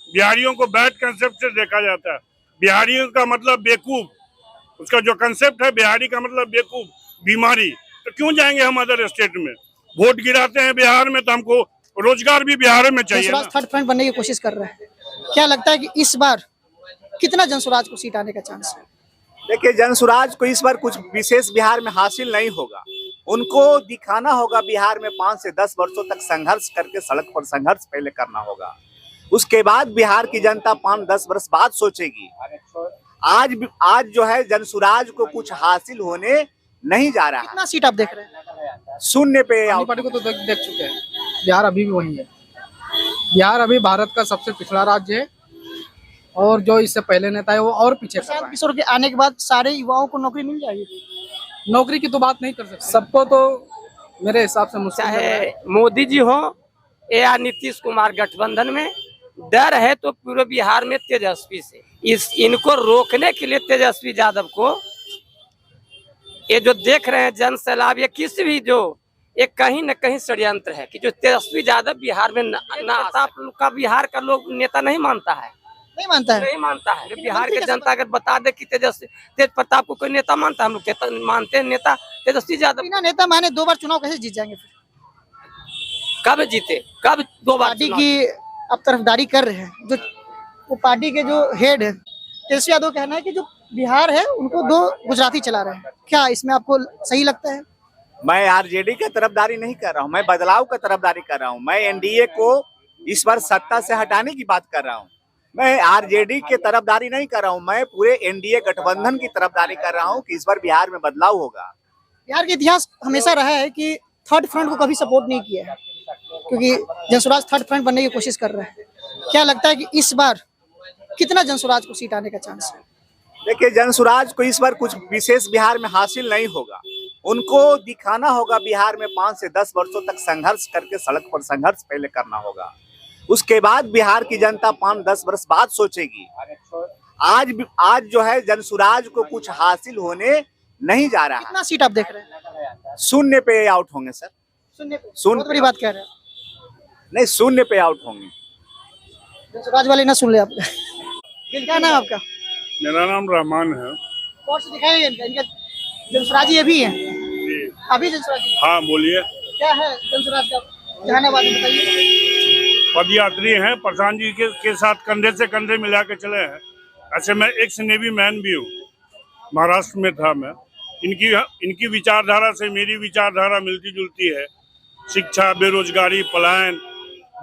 बिहारियों को bad concept से देखा जाता है। बिहारियों का मतलब बेवकूफ, उसका जो कंसेप्ट है बिहारी का मतलब बेवकूफ, बीमारी। तो क्यों जाएंगे हम अदर स्टेट में? वोट गिराते हैं बिहार में तो हमको रोजगार भी बिहार में चाहिए ना। थर्ड फ्रंट बनने की कोशिश कर रहा है, क्या लगता है कि इस बार कितना जनसुराज को सीट आने का चांस है? देखिए, जनसुराज को इस बार कुछ विशेष बिहार में हासिल नहीं होगा। उनको दिखाना होगा बिहार में 5 से 10 वर्षों तक संघर्ष करके, सड़क पर संघर्ष पहले करना होगा। उसके बाद बिहार की जनता 5-10 वर्ष बाद सोचेगी। आज जो है जनसुराज को कुछ हासिल होने नहीं जा रहा है। कितना सीट आप देख रहे हैं? शून्य पे पार्टी को तो देख चुके हैं। बिहार अभी भी वही है। बिहार अभी भारत का सबसे पिछड़ा राज्य है और जो इससे पहले नेता है वो और पीछे। प्रशांत किशोर के आने के बाद सारे युवाओं को नौकरी मिल जाएगी। नौकरी की तो बात नहीं कर सकते, सबको तो मेरे हिसाब से मुश्किल है। चाहे मोदी जी हो या नीतीश कुमार, गठबंधन में डर है तो पूरे बिहार में तेजस्वी से। इनको रोकने के लिए तेजस्वी यादव को, ये जो देख रहे हैं जन सैलाब, ये किसी भी जो एक कहीं न कहीं षड्यंत्र है कि जो तेजस्वी यादव बिहार में आप लोग का बिहार का लोग नेता नहीं मानता है, नहीं मानता है, नहीं मानता है। बिहार के जनता अगर बता दे कि तेज प्रताप को कोई नेता मानता है, हम लोग मानते हैं नेता तेजस्वी यादव। बिना नेता माने 2 बार चुनाव कैसे जीत जाएंगे? फिर कब जीते, कब 2 बार पार्टी की आप तरफदारी कर रहे हैं, जो वो पार्टी के जो हेड है तेजस्वी यादव, कहना है कि जो बिहार है उनको 2 गुजराती चला रहे हैं। क्या इसमें आपको सही लगता है? मैं आरजेडी का तरफदारी नहीं कर रहा हूँ, मैं बदलाव का तरफदारी कर रहा हूँ। मैं एनडीए को इस बार सत्ता से हटाने की बात कर रहा हूँ। मैं आरजेडी के तरफदारी नहीं कर रहा हूँ, मैं पूरे एनडीए गठबंधन की तरफदारी कर रहा हूँ कि इस बार बिहार में बदलाव होगा। बिहार का इतिहास हमेशा रहा है कि थर्ड फ्रंट को कभी सपोर्ट नहीं किया है, क्योंकि जनसुराज थर्ड फ्रंट बनने की कोशिश कर रहा है। क्या लगता है कि इस बार कितना जनसुराज को सीट आने का चांस है? देखिए, जनसुराज को इस बार कुछ विशेष बिहार में हासिल नहीं होगा। उनको दिखाना होगा बिहार में 5 से 10 वर्षों तक संघर्ष करके, सड़क पर संघर्ष पहले करना होगा। उसके बाद बिहार की जनता 5-10 वर्ष बाद सोचेगी। आज जो है जनसुराज को कुछ हासिल होने नहीं जा रहा है। कितना सीट आप देख रहे हैं? शून्य पे आउट होंगे सर। शून्य पे? शून्य बहुत बड़ी बात कह रहे हैं। नहीं, शून्य पे आउट होंगे। जनसुराज वाले ना सुन ले आपका। क्या नाम आपका? मेरा नाम रहमान है। और से दिखाइए इनका जनसुराज ये भी है अभी जनसुराज। हाँ बोलिए। क्या है जनसुराज का जहानाबाद में, बताइए। पद यात्री हैं, प्रधान जी के साथ कंधे से कंधे मिला के चले हैं। ऐसे मैं एक्स नेवी मैन भी हूँ, महाराष्ट्र में था मैं। इनकी विचारधारा से मेरी विचारधारा मिलती जुलती है। शिक्षा, बेरोजगारी, पलायन,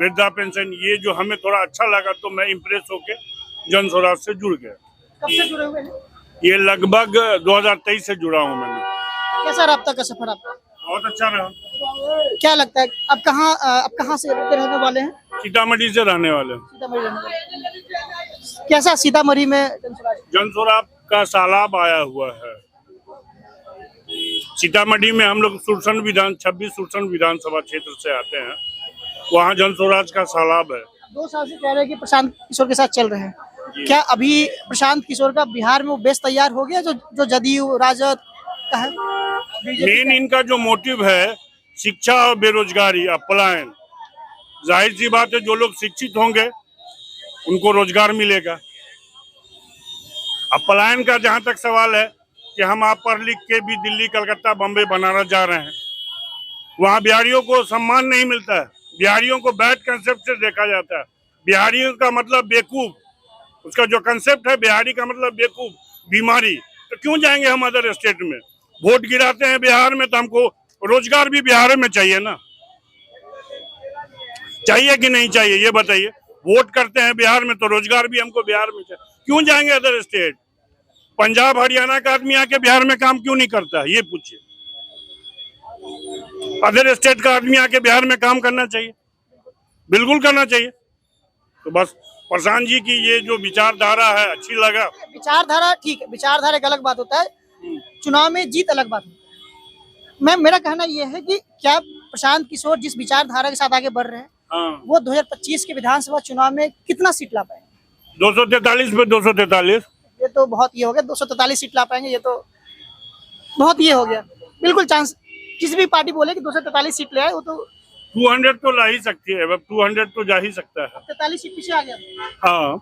वृद्धा पेंशन, ये जो हमें थोड़ा अच्छा लगा तो मैं इम्प्रेस होके जनसुराज से जुड़ गया। कब से जुड़े हुए हैं? ये लगभग 2023 से जुड़ा हूँ मैंने। कैसा राब्ता का सफर आपका? बहुत अच्छा रहा। क्या लगता है आप कहाँ से रहने वाले हैं? सीतामढ़ी से रहने वाले हैं। सीतामढ़ी रहने वाले। कैसा सीतामढ़ी में जनसुराज का सैलाब आया हुआ है। सीतामढ़ी में हम लोग 26 सुरसन विधानसभा क्षेत्र से आते हैं, वहाँ जनसुराज का सैलाब है। 2 साल से कह रहे हैं कि प्रशांत किशोर के साथ चल रहे हैं। क्या अभी प्रशांत किशोर का बिहार में वो बेस तैयार हो गया जो जदयू राजद का है? मेन इनका जो मोटिव है शिक्षा और बेरोजगारी और पलायन। जाहिर सी बात है, जो लोग शिक्षित होंगे उनको रोजगार मिलेगा। अब पलायन का जहां तक सवाल है कि हम आप पढ़ लिख के भी दिल्ली, कलकत्ता, बम्बई, बनारस जा रहे हैं, वहाँ बिहारियों को सम्मान नहीं मिलता है। बिहारियों को बैड कंसेप्ट से देखा जाता है। बिहारियों का मतलब बेवकूफ, उसका जो कंसेप्ट है बिहारी का मतलब बेवकूफ, बीमारी। तो क्यों जाएंगे हम अदर स्टेट में? वोट गिराते हैं बिहार में तो हमको रोजगार भी बिहार में चाहिए ना। चाहिए कि नहीं चाहिए ये बताइए। वोट करते हैं बिहार में तो रोजगार भी हमको बिहार में चाहिए। क्यों जाएंगे अदर स्टेट? पंजाब हरियाणा का आदमी आके बिहार में काम क्यों नहीं करता है, ये पूछिए। अदर स्टेट का आदमी आके बिहार में काम करना चाहिए, बिल्कुल करना चाहिए। तो बस प्रशांत जी की ये जो विचारधारा है अच्छी लगा। विचारधारा ठीक है, विचारधारा एक अलग बात होता है, चुनाव में जीत अलग बात होता है। मेरा कहना यह है कि क्या प्रशांत किशोर जिस विचारधारा के साथ आगे बढ़ रहे हैं, वो 2025 के विधानसभा चुनाव में कितना सीट ला पाएंगे? 243 पे 243। ये तो बहुत ये हो गया। 243 सीट ला पाएंगे, ये तो बहुत ये हो गया। बिल्कुल चांस, किसी भी पार्टी बोले कि 243 सीट ले आए, वो तो 200 तो ला ही सकती है, अब 200 तो जा ही सकता है। 43 सीट पीछे आ गया। हाँ,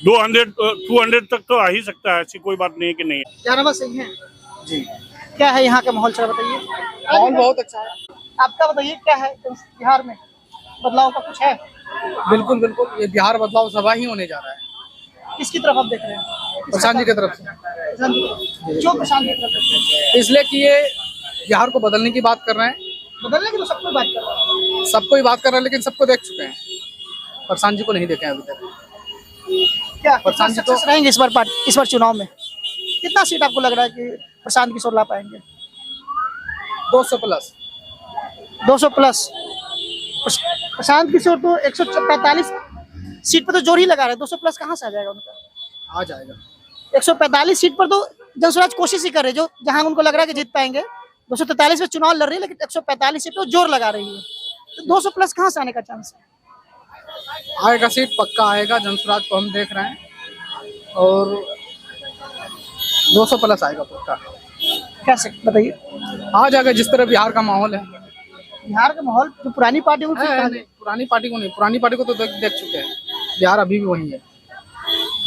200 तक तो आ ही सकता है, ऐसी कोई बात नहीं है कि नहीं। जहानाबाद सही है जी, क्या है यहाँ का माहौल, थोड़ा बताइए। माहौल बहुत अच्छा है। आपका बताइए क्या है बिहार में बदलाव का कुछ है? बिल्कुल बिल्कुल, ये बिहार बदलाव सभा ही होने जा रहा है। किसकी तरफ आप देख रहे हैं? प्रशांत जी की तरफ से, प्रशांत जी। क्यों प्रशांत जी की तरफ देख रहे हैं? इसलिए कि ये बिहार को बदलने की बात कर रहे हैं। बदलने की तो सबको बात कर रहे हैं। सबको ही बात कर रहे हैं, लेकिन सबको देख चुके हैं, प्रशांत जी को नहीं देखे हैं अभी तक। क्या प्रशांत जी सक्सेस रहेंगे इस बार चुनाव में? कितना सीट आपको लग रहा है कि प्रशांत किशोर ला पाएंगे? 200 प्लस। 200 प्लस। प्रशांत किशोर तो 145 सीट पर तो जोर ही लगा रहे हैं, 200 प्लस कहाँ से आ जाएगा उनका? आ जाएगा। 145 सीट पर तो जनसुराज कोशिश ही कर रहे हैं, जो जहां उनको लग रहा है कि जीत पाएंगे। 243 में चुनाव लड़ रही है, लेकिन 145 सीट पर जोर लगा रही है, तो 200 प्लस कहाँ से आने का चांस है? आएगा, सीट पक्का आएगा, जनसुराज को हम देख रहे हैं, और 200 प्लस आएगा पक्का। कैसे बताइए? आ जाएगा, जिस तरह बिहार का माहौल है। बिहार का माहौल जो पुरानी पार्टी को नहीं, पुरानी पार्टी को नहीं, पुरानी पार्टी को तो देख चुके हैं। बिहार अभी भी वही है।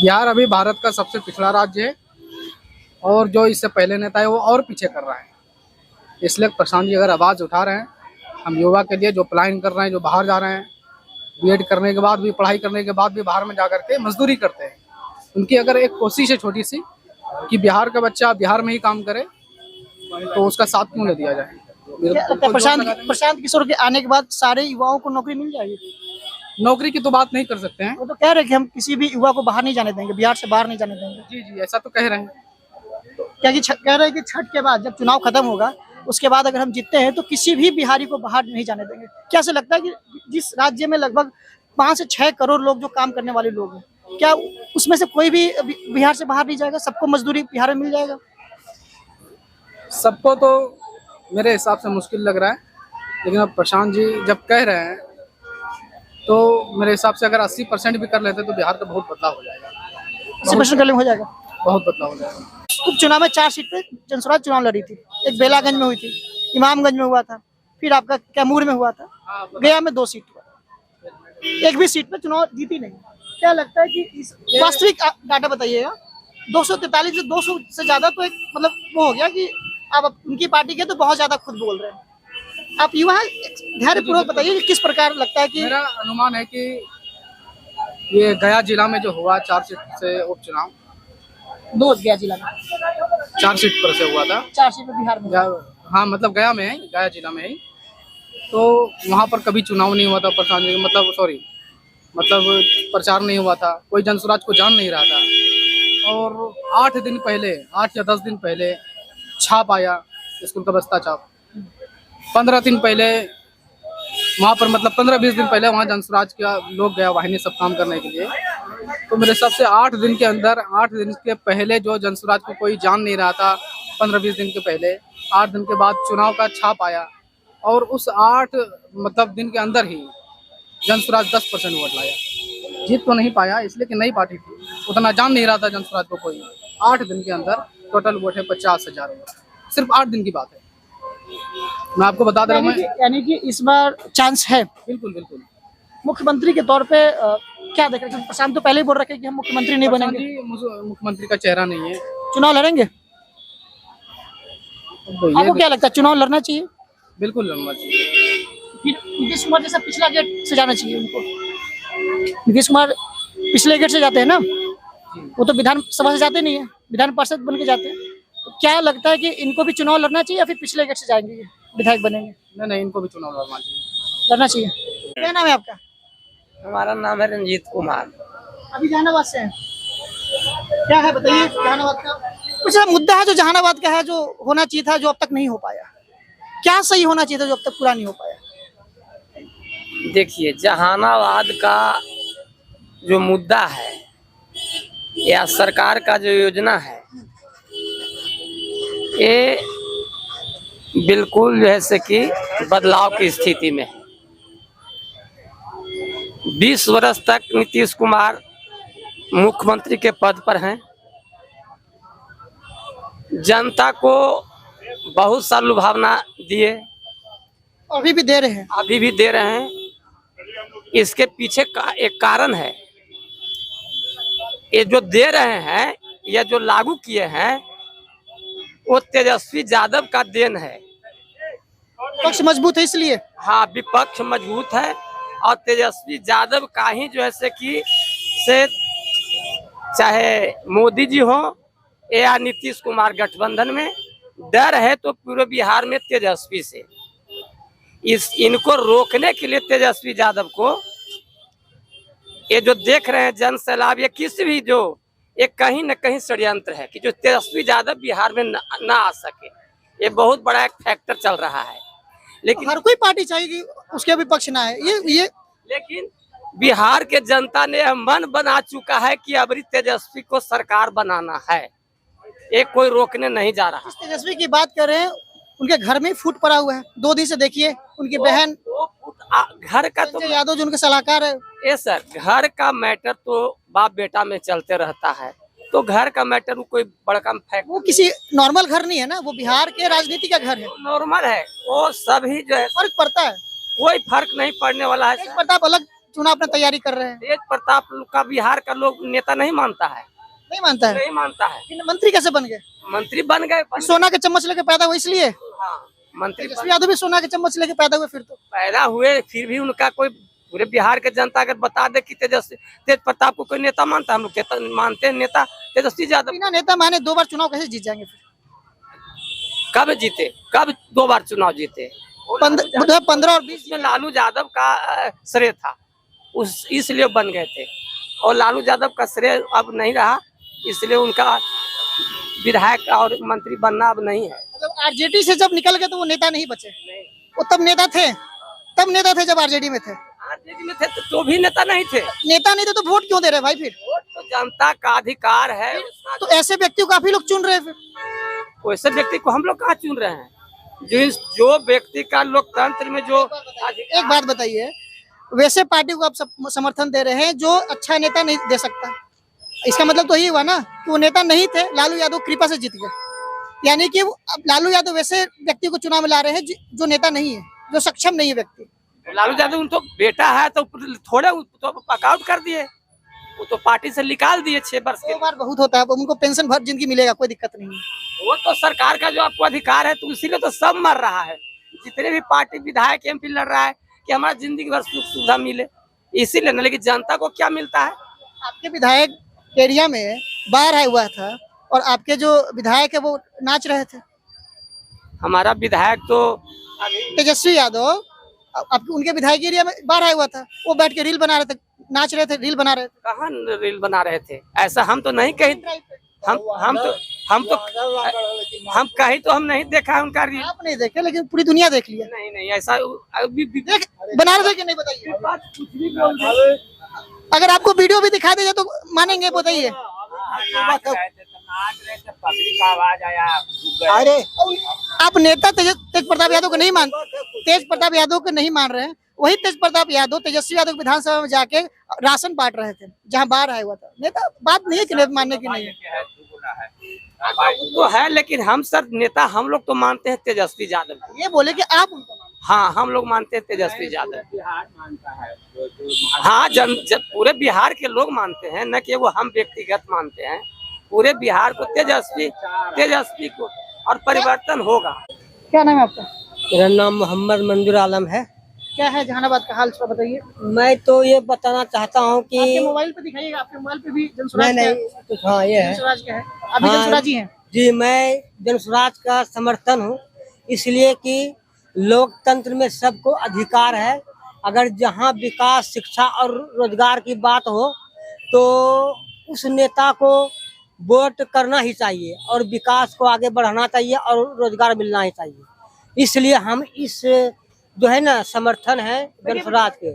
बिहार अभी भारत का सबसे पिछड़ा राज्य है, और जो इससे पहले नेता है वो और पीछे कर रहा है। इसलिए प्रशांत जी अगर आवाज़ उठा रहे हैं, हम युवा के लिए जो प्लान कर रहे हैं, जो बाहर जा रहे हैं, बीएड करने के बाद भी, पढ़ाई करने के बाद भी बाहर में जा करके मजदूरी करते हैं, उनकी अगर एक कोशिश है छोटी सी कि बिहार का बच्चा बिहार में ही काम करे, तो उसका साथ क्यों न दिया जाए? प्रशांत किशोर के आने के बाद सारे युवाओं को नौकरी मिल जाएगी? नौकरी की तो बात नहीं कर सकते हैं। वो तो कह रहे हैं कि हम किसी भी युवा को बाहर नहीं जाने देंगे, बिहार से बाहर नहीं जाने देंगे। जी जी, ऐसा तो कह रहे हैं। क्या कि कह रहे हैं कि छठ के बाद जब चुनाव खत्म होगा, उसके बाद अगर हम जीतते हैं तो किसी भी बिहारी को बाहर नहीं जाने देंगे। क्या से लगता है कि जिस राज्य में लगभग 5 से 6 करोड़ लोग जो काम करने वाले लोग हैं, क्या उसमें से कोई भी बिहार से बाहर नहीं जाएगा? सबको मजदूरी बिहार में मिल जाएगा? सबको तो मेरे हिसाब से मुश्किल लग रहा है, लेकिन अब प्रशांत जी जब कह रहे हैं, तो मेरे हिसाब से अगर 80% भी कर लेते तो बिहार का बहुत बदलाव हो जाएगा। 80% कर ले हो जाएगा, बहुत बदलाव हो जाएगा। उपचुनाव में 4 सीट पे जनसुराज चुनाव लड़ी थी। एक बेलागंज में हुई थी, इमामगंज में हुआ था, फिर आपका कैमूर में हुआ था, गया में 2 सीट हुआ। एक भी सीट पे चुनाव जीती नहीं। क्या लगता है कि इस वास्तविक डाटा बताइएगा, 243 से 200 से ज्यादा तो एक मतलब वो हो गया कि आप उनकी पार्टी के तो बहुत ज्यादा खुद बोल रहे हैं। आप युवा धैर्यपूर्वक बताइए कि किस प्रकार लगता है कि? मेरा अनुमान है कि ये गया जिला में जो हुआ 4 सीट से उपचुनाव, 2 गया जिला में 4 सीट पर से हुआ था। 4 सीट पे बिहार में? हाँ, मतलब गया में है, गया जिला में ही। तो वहाँ पर कभी चुनाव नहीं हुआ था प्रशांत जी, मतलब प्रचार नहीं हुआ था, कोई जनसुराज को जान नहीं रहा था। और 8 दिन पहले, 8 या 10 दिन पहले छाप आया, स्कूल का बस्ता छाप। 15 दिन पहले वहाँ पर, मतलब 15-20 दिन पहले वहाँ जनसुराज का लोग गया वाहिनी सब काम करने के लिए। तो मेरे हिसाब से 8 दिन के अंदर, 8 दिन के पहले जो जनसुराज को कोई जान नहीं रहा था, 15-20 दिन के पहले, 8 दिन के बाद चुनाव का छाप आया, और उस 8 दिन के अंदर ही जनसुराज 10% वोट लाया। जीत तो नहीं पाया, इसलिए कि नई पार्टी थी, उतना जान नहीं रहा था जनसुराज को कोई। 8 दिन के अंदर टोटल वोट है 50,000 वोट, सिर्फ 8 दिन की बात है। मैं आपको बता दे रहा हूँ, यानी कि इस बार चांस है। बिल्कुल बिल्कुल। मुख्यमंत्री के तौर पे क्या देख रहे हैं? प्रशांत तो पहले ही बोल रखे कि हम मुख्यमंत्री नहीं बनेंगे। मुख्यमंत्री का चेहरा नहीं है। चुनाव लड़ेंगे? तो आपको क्या लगता है, चुनाव लड़ना चाहिए? बिल्कुल लड़ना चाहिए। फिर नीतीश कुमार जैसा पिछला गेट से जाना चाहिए उनको? नीतीश कुमार पिछले गेट से जाते हैं ना, वो तो विधानसभा से जाते नहीं है, विधान पार्षद बन के जाते हैं। तो क्या लगता है कि इनको भी चुनाव लड़ना चाहिए या फिर पिछले गेट से जाएंगे, विधायक बनेंगे? नहीं, इनको भी चुनाव लड़ना चाहिए। लड़ना चाहिए। क्या नाम है आपका? हमारा नाम है रंजीत कुमार। अभी जहानाबाद से हैं। क्या है बताइए जहानाबाद का कुछ मुद्दा है जो जहानाबाद का है, जो होना चाहिए था, जो अब तक नहीं हो पाया? क्या सही होना चाहिए था जो अब तक पूरा नहीं हो पाया? देखिए, जहानाबाद का जो मुद्दा है या सरकार का जो योजना है, ये बिल्कुल जैसे कि बदलाव की स्थिति में है। 20 वर्ष तक नीतीश कुमार मुख्यमंत्री के पद पर हैं। जनता को बहुत सा लुभावना दिए, अभी भी दे रहे हैं। अभी भी दे रहे हैं। इसके पीछे एक कारण है, ये जो दे रहे हैं या जो लागू किए हैं वो तेजस्वी यादव का देन है। पक्ष मजबूत है इसलिए। हाँ, विपक्ष मजबूत है और तेजस्वी यादव का ही जो है कि से चाहे मोदी जी हो या नीतीश कुमार गठबंधन में डर है तो पूरे बिहार में तेजस्वी से। इनको रोकने के लिए तेजस्वी यादव को ये जो देख रहे हैं जन सैलाब या किसी भी जो ये कहीं न कहीं षड्यंत्र है कि जो तेजस्वी यादव बिहार में ना आ सके। ये बहुत बड़ा एक फैक्टर चल रहा है। लेकिन हर कोई पार्टी चाहिए कि उसके विपक्ष ना है। ये लेकिन बिहार के जनता ने मन बना चुका है कि अबरी तेजस्वी को सरकार बनाना है। ये कोई रोकने नहीं जा रहा। इस तेजस्वी की बात कर रहे हैं, उनके घर में फूट पड़ा हुआ है। 2 दिन से देखिए उनकी बहन घर का तो संजय यादव जो उनके सलाहकार है। ये सर घर का मैटर तो बाप बेटा में चलते रहता है, तो घर का मैटर कोई बड़का फैक्ट वो किसी नॉर्मल घर नहीं है ना, वो बिहार के राजनीति का घर है। नॉर्मल है। वो सभी जो है फर्क पड़ता है। कोई फर्क नहीं पड़ने वाला है। तेज प्रताप अलग चुनाव अपना तैयारी कर रहे हैं। तेज प्रताप का बिहार का लोग नेता नहीं मानता है। नहीं मानता है। नहीं मानता है। इन मंत्री कैसे बन गए? मंत्री बन गए। सोना के चम्मच लेके पैदा हुए इसलिए। हाँ, मंत्री तेजस्वी यादव भी सोना के चम्मच लेके पैदा हुए। फिर तो पैदा हुए फिर भी उनका कोई पूरे बिहार के जनता अगर बता दे कि तेज प्रताप को कोई नेता मानता है, हम लोग मानते हैं नेता तेजस्वी यादव। बिना नेता माने 2 बार चुनाव कैसे जीत जाएंगे? फिर कब जीते? कब 2 बार चुनाव जीते? 15 और 20 में लालू यादव का श्रेय था, उस इसलिए बन गए थे। और लालू यादव का श्रेय अब नहीं रहा, इसलिए उनका विधायक और मंत्री बनना अब नहीं है। मतलब आरजेडी से जब निकल गए तो वो नेता नहीं बचे। वो तब नेता थे। तब नेता थे जब आरजेडी में थे। आरजेडी में थे तो भी नेता नहीं थे। नेता नहीं थे तो वोट क्यों दे रहे भाई? फिर वोट तो जनता का अधिकार है। तो ऐसे व्यक्तियों को आप ही लोग चुन रहे हैं। फिर वैसे व्यक्ति को हम लोग कहाँ चुन रहे हैं? जो व्यक्ति का लोकतंत्र में जो एक बात बताइए, वैसे पार्टी को आप समर्थन दे रहे हैं जो अच्छा नेता नहीं दे सकता। इसका मतलब तो यही हुआ ना कि वो नेता नहीं थे, लालू यादव कृपा से जीत गए। यानी कि अब लालू यादव वैसे व्यक्ति को चुनाव में ला रहे हैं जो नेता नहीं है, जो सक्षम नहीं है व्यक्ति। लालू यादव उनको बेटा है तो थोड़े तो पकआउट कर दिए, वो तो पार्टी से निकाल दिए 6 वर्ष के। 2 बार बहुत होता है, उनको पेंशन भर जिंदगी मिलेगा, कोई दिक्कत नहीं है। वो तो सरकार का जो आपको अधिकार है, तो इसीलिए तो सब मर रहा है। जितने भी पार्टी विधायक MP लड़ रहा है कि हमारा जिंदगी भर सुख सुविधा मिले, इसीलिए ना। लेकिन जनता को क्या मिलता है? आपके विधायक एरिया में बाढ़ आया हुआ था और आपके जो विधायक है वो नाच रहे थे। हमारा विधायक तो तेजस्वी यादव, आपके उनके विधायक एरिया में बाढ़ आया हुआ था, वो बैठ के रील बना रहे थे, नाच रहे थे, रील बना रहे थे। कहाँ रील बना रहे थे? ऐसा हम तो नहीं कहीं, हम कहीं तो हम नहीं देखा है उनका रील। आप नहीं देखे लेकिन पूरी दुनिया देख लिया। नहीं ऐसा अभी देख बना रहे थे कि नहीं बताइए। अगर आपको वीडियो भी दिखा दे तो मानेंगे? बताइए। अरे आप नेता तेज प्रताप यादव को नहीं मानते, तेज प्रताप यादव को नहीं मान रहे हैं। वही तेज प्रताप यादव तेजस्वी यादव विधानसभा में जाके राशन बांट रहे थे जहां बाढ़ आया हुआ था। नेता बात नहीं है कि मानने की नहीं है। तो है, लेकिन हम सर नेता हम लोग तो मानते हैं तेजस्वी यादव को। ये बोले कि आप उनको हाँ, हम लोग मानते हैं तेजस्वी यादव। हाँ, पूरे बिहार के लोग मानते हैं, न कि वो हम व्यक्तिगत मानते हैं। पूरे बिहार को तेजस्वी को, और परिवर्तन होगा। क्या नाम है आपका? मेरा नाम मोहम्मद मंजूर आलम है। क्या है जहानाबाद का हाल थोड़ा बताइए। मैं तो ये बताना चाहता हूँ कि आपके मोबाइल पे दिखाइएगा, आपके मोबाइल पे भी जनसुराज नहीं कुछ हाँ ये है जनसुराज क्या है? अभी हाँ, जनसुराज ही है। जी मैं जनसुराज का समर्थन हूँ, इसलिए कि लोकतंत्र में सबको अधिकार है। अगर जहाँ विकास, शिक्षा और रोजगार की बात हो तो उस नेता को वोट करना ही चाहिए और विकास को आगे बढ़ाना चाहिए और रोजगार मिलना ही चाहिए। इसलिए हम इस जो है ना समर्थन है जनसुराज के।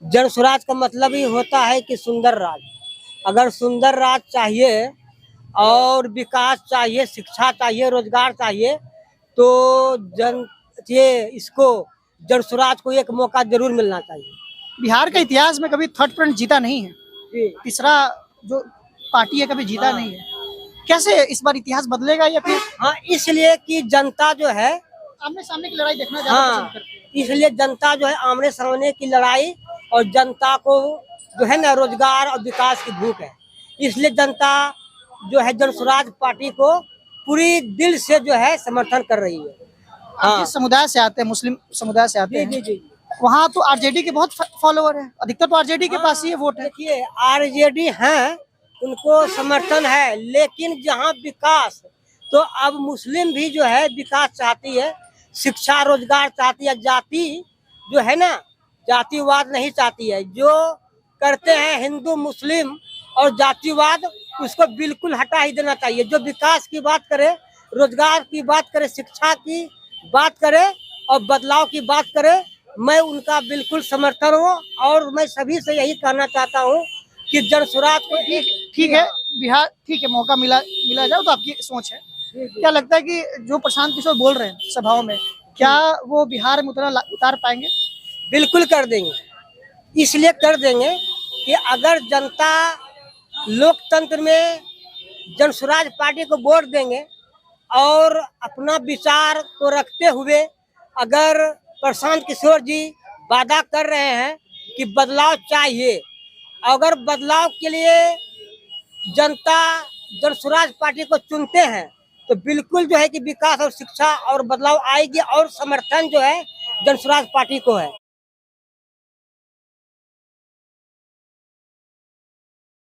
जनसुराज का मतलब ही होता है कि सुंदर राज। अगर सुंदर राज चाहिए और विकास चाहिए, शिक्षा चाहिए, रोजगार चाहिए, तो इसको जनसुराज को एक मौका जरूर मिलना चाहिए। बिहार के इतिहास में कभी थर्ड फ्रंट जीता नहीं है। तीसरा जो पार्टी है कभी जीता नहीं है। कैसे इस बार इतिहास बदलेगा या फिर? हाँ, इसलिए कि जनता जो है आमने सामने की लड़ाई देखना ज्यादा पसंद करती है। इसलिए जनता जो है आमने सामने की लड़ाई और जनता को जो है ना रोजगार और विकास की भूख है, इसलिए जनता जो है जन स्वराज पार्टी को पूरी दिल से जो है समर्थन कर रही है। आप जिस समुदाय से आते हैं, मुस्लिम समुदाय से आते हैं, जी। वहाँ तो आरजेडी के बहुत फॉलोअर हैं, अधिकतर तो आरजेडी के पास ही वोट है। देखिए आरजेडी हैं, उनको समर्थन है, लेकिन जहाँ विकास, तो अब मुस्लिम भी जो है विकास चाहती है, शिक्षा रोजगार चाहती है, जाति जो है ना जातिवाद नहीं चाहती है। जो करते हैं हिंदू मुस्लिम और जातिवाद, उसको बिल्कुल हटा ही देना चाहिए। जो विकास की बात करे, रोजगार की बात करे, शिक्षा की बात करे और बदलाव की बात करे, मैं उनका बिल्कुल समर्थन हूँ। और मैं सभी से यही कहना चाहता हूँ कि जन स्वराज को ठीक है, बिहार ठीक है, मौका मिला जाए तो आपकी सोच है। क्या लगता है कि जो प्रशांत किशोर बोल रहे हैं सभाओं में, क्या वो बिहार में उतार पाएंगे? बिल्कुल कर देंगे, इसलिए कर देंगे कि अगर जनता लोकतंत्र में जन स्वराज पार्टी को वोट देंगे और अपना विचार को रखते हुए अगर प्रशांत किशोर जी वादा कर रहे हैं कि बदलाव चाहिए, अगर बदलाव के लिए जनता जन स्वराज पार्टी को चुनते हैं तो बिल्कुल जो है कि विकास और शिक्षा और बदलाव आएगी और समर्थन जो है जन स्वराज पार्टी को है।